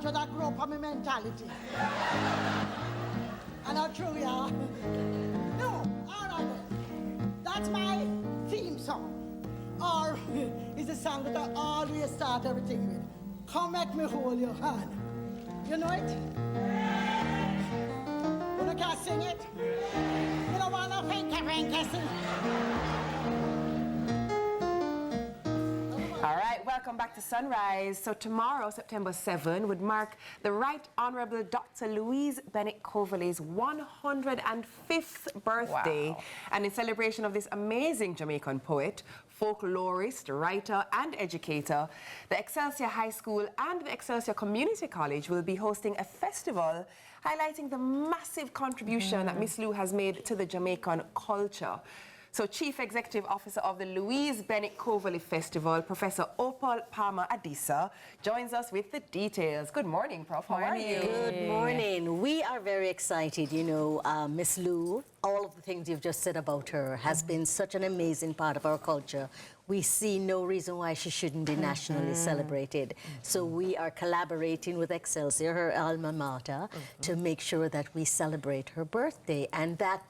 country that grew up on my mentality. And not true, yeah. No, all right then. That's my theme song. Or is a song that I always start everything with. Come make me hold your hand. You know it? You can't sing it? You don't want no fanky sing. All right, welcome back to Sunrise. So tomorrow, September 7, would mark the Right Honourable Dr. Louise Bennett Coverley's 105th birthday. Wow. And in celebration of this amazing Jamaican poet, folklorist, writer and educator, the Excelsior High School and the Excelsior Community College will be hosting a festival highlighting the massive contribution that Miss Lou has made to the Jamaican culture. So Chief Executive Officer of the Louise Bennett Coverley Festival, Professor Opal Palmer Adisa, joins us with the details. Good morning, Prof. How are you? Good morning. We are very excited. You know, Miss Lou, all of the things you've just said about her has been such an amazing part of our culture. We see no reason why she shouldn't be nationally celebrated. So we are collaborating with Excelsior, her alma mater, to make sure that we celebrate her birthday and that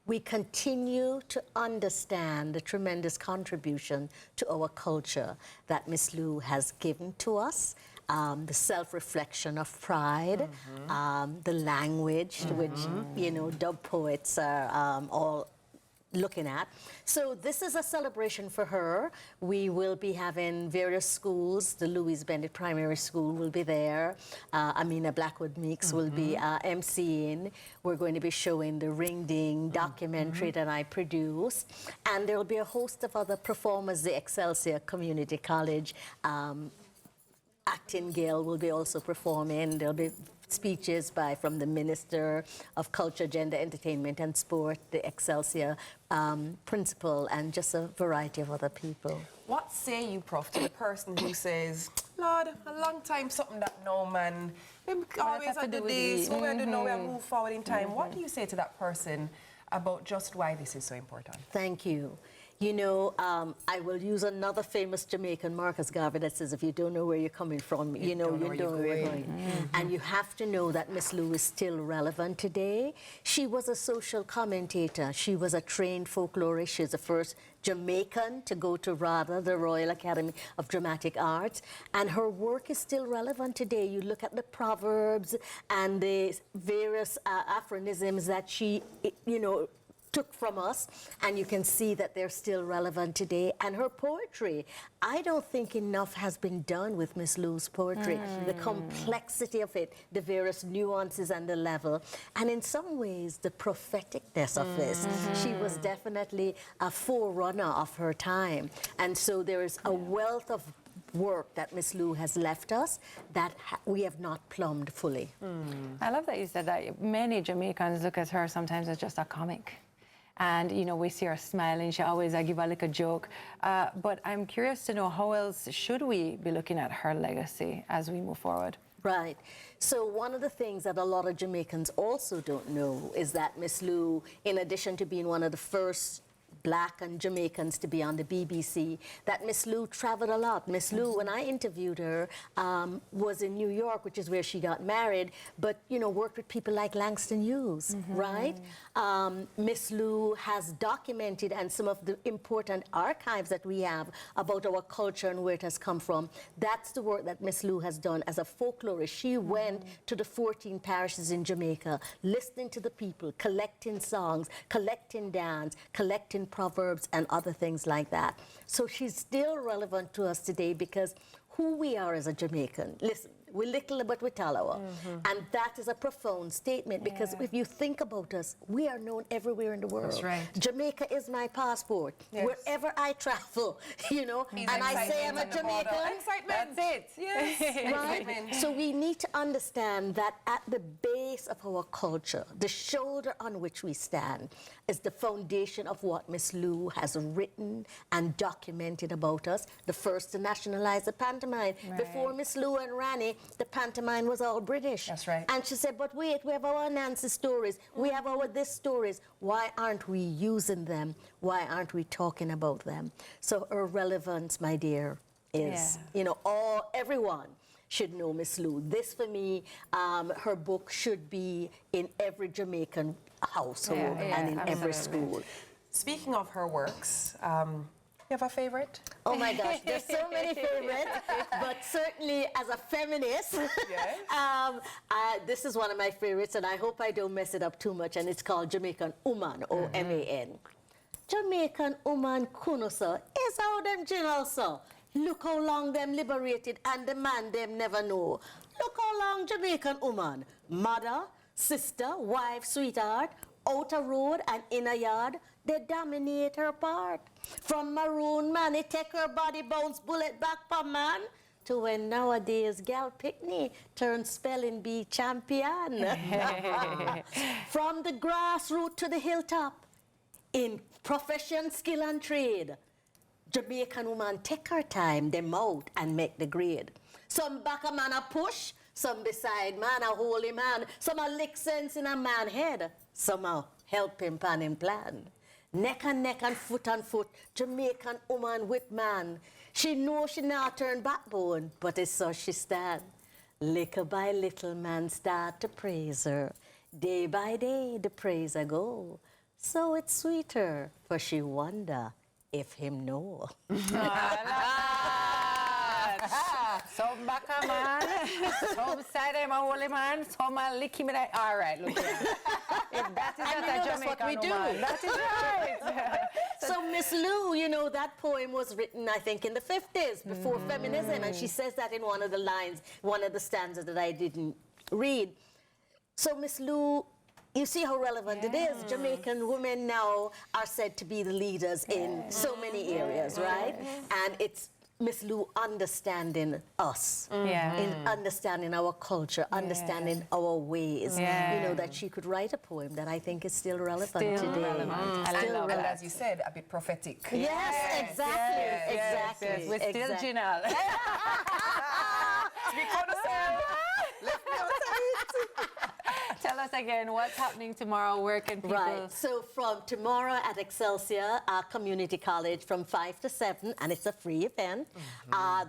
we continue to understand the tremendous contribution to our culture that Miss Lou has given to us, the self-reflection of pride, the language, which, you know, dub poets are all looking at. So this is a celebration for her. We will be having various schools. The Louise Bennett Primary School will be there. Amina Blackwood Meeks will be emceeing. We're going to be showing the Ring Ding documentary that I produced. And there will be a host of other performers. The Excelsior Community College Acting Guild will be also performing. There'll be speeches from the Minister of Culture, Gender, Entertainment and Sport, the Excelsior principal, and just a variety of other people. What say you, Prof, to the person who says, Lord, a long time something that no man, we always had to do this, we do now, we move forward in time. What do you say to that person about just why this is so important? Thank you. You know, I will use another famous Jamaican, Marcus Garvey, that says, if you don't know where you're coming from, you know where you're going. And you have to know that Miss Lou is still relevant today. She was a social commentator. She was a trained folklorist. She's the first Jamaican to go to RADA, the Royal Academy of Dramatic Arts. And her work is still relevant today. You look at the proverbs and the various aphorisms that she, you know, took from us, and you can see that they're still relevant today. And her poetry, I don't think enough has been done with Miss Lou's poetry. The complexity of it, the various nuances and the level, and in some ways the propheticness of this. She was definitely a forerunner of her time, and so there is a wealth of work that Miss Lou has left us that we have not plumbed fully. I love that you said that. Many Jamaicans look at her sometimes as just a comic. And, you know, we see her smiling. She always give a little joke. But I'm curious to know, how else should we be looking at her legacy as we move forward? Right. So one of the things that a lot of Jamaicans also don't know is that Miss Lou, in addition to being one of the first Black and Jamaicans to be on the BBC, that Miss Lou traveled a lot. Miss Lou, when I interviewed her, was in New York, which is where she got married, but, you know, worked with people like Langston Hughes, right? Miss Lou has documented, and some of the important archives that we have about our culture and where it has come from, that's the work that Miss Lou has done as a folklorist. She went to the 14 parishes in Jamaica, listening to the people, collecting songs, collecting dance, collecting proverbs and other things like that. So she's still relevant to us today because who we are as a Jamaican, listen, we're little but we're tallow. And that is a profound statement because if you think about us, we are known everywhere in the world. That's right. Jamaica is my passport. Wherever I travel, you know, and I say I'm a Jamaican. Excitement. That's it. Yes. Right? So we need to understand that at the base of our culture, the shoulder on which we stand, is the foundation of what Miss Lou has written and documented about us. The first to nationalize the pantomime. Before Miss Lou and Rani, the pantomime was all British. That's right. And she said, but wait, we have our Nancy stories, we have our this stories. Why aren't we using them? Why aren't we talking about them? So her relevance, my dear, is, you know, everyone should know Miss Lou. This, for me, her book should be in every Jamaican household and in every school. Speaking of her works, you have a favorite? Oh my gosh, there's so many favorites, but certainly as a feminist, yes. This is one of my favorites, and I hope I don't mess it up too much, and it's called Jamaican Woman, O-M-A-N. Jamaican woman kunusa is how them general so. Look how long them liberated and the man them never know. Look how long Jamaican woman, mother, sister, wife, sweetheart, outer road and inner yard, they dominate her part. From maroon man, it take her body bounce bullet back for man, to when nowadays gal picnic turn spelling bee champion. From the grassroots to the hilltop, in profession, skill and trade, Jamaican woman take her time, them out and make the grade. Some back a man a push, some beside man a holy man, some a lick sense in a man head, some a help him pan him plan. Neck and foot, Jamaican woman with man. She know she not turn backbone, but it's so she stand. Little by little man start to praise her. Day by day the praise a go. So it's sweeter, for she wonder if him know. Some back a man, some side him a holy man, some a lick him in the... All right, look here. If that is not a Jamaican woman, that is right. So Miss Lou, you know, that poem was written, I think, in the 50s, before feminism, and she says that in one of the lines, one of the stanzas that I didn't read. So Miss Lou, you see how relevant it is. Jamaican women now are said to be the leaders in so many areas, right? And it's Miss Lou understanding us, in understanding our culture, understanding our ways. You know, that she could write a poem that I think is still relevant today. And as you said, a bit prophetic. Yes, exactly. We're still Janelle. Tell us again, what's happening tomorrow? Where can people... Right, so from tomorrow at Excelsior Community College from 5 to 7, and it's a free event.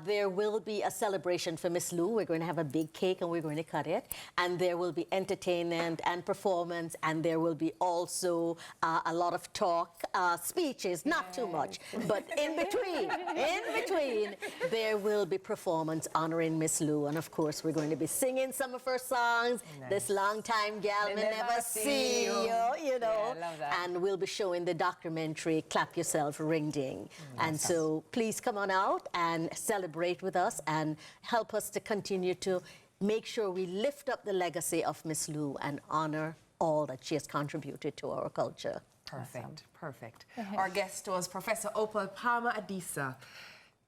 There will be a celebration for Miss Lou. We're going to have a big cake and we're going to cut it. And there will be entertainment and performance, and there will be also a lot of talk, speeches, not too much, but in between, there will be performance honoring Miss Lou. And of course, we're going to be singing some of her songs. This long time gal may never see you know. Yeah, love that. And we'll be showing the documentary Clap Yourself, Ring Ding. And so please come on out and celebrate with us and help us to continue to make sure we lift up the legacy of Miss Lou and honor all that she has contributed to our culture. Perfect, perfect. Our guest was Professor Opal Palmer Adisa,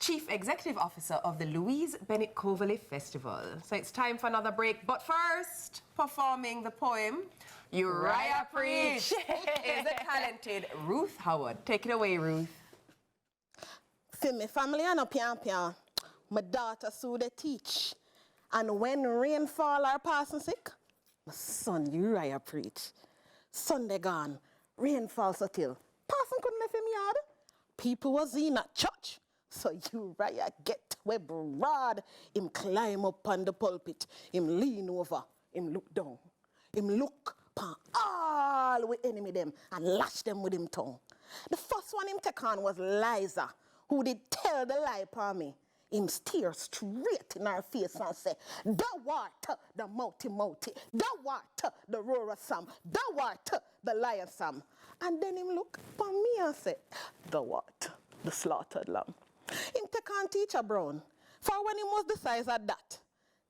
Chief Executive Officer of the Louise Bennett Coverley Festival. So it's time for another break, but first, performing the poem, Uriah Preach, is the talented Ruth Howard. Take it away, Ruth. For me family and up here, my daughter so they teach. And when rain fall or passing sick, my son Uriah Preach. Sunday gone, rain fall so till. Passing couldn't left him yard. People was in a church. So Uriah get way broad. Him climb up on the pulpit. Him lean over. Him look down. Him look upon all we enemy them and lash them with him tongue. The first one him take on was Liza, who did tell the lie upon me. Him stare straight in her face and say, "Thou art the multi, thou art the roarer Sam, thou art the lion Sam." And then him look upon me and say, "Thou art the slaughtered lamb." Him take on Teacher Brown. For when he was the size of that,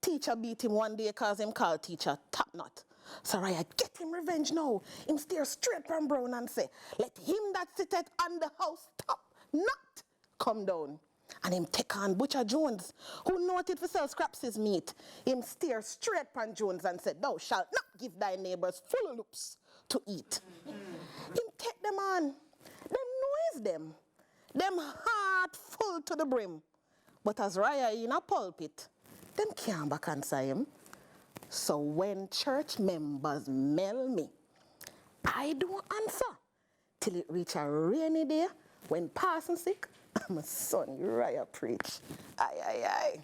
teacher beat him one day cause him called teacher top knot. So I get him revenge now. Him stare straight from Brown and say, "Let him that sitteth on the house top not come down." And him take on Butcher Jones, who noted for sell scraps his meat. Him stare straight from Jones and said, "Thou shalt not give thy neighbors full loops to eat." Him take them on. Them noise them. Them heart full to the brim. But as Raya in a pulpit, them can't back answer him. So when church members mail me, I don't answer till it reach a rainy day when passing sick, my son Uriah Preach. Aye, aye, aye.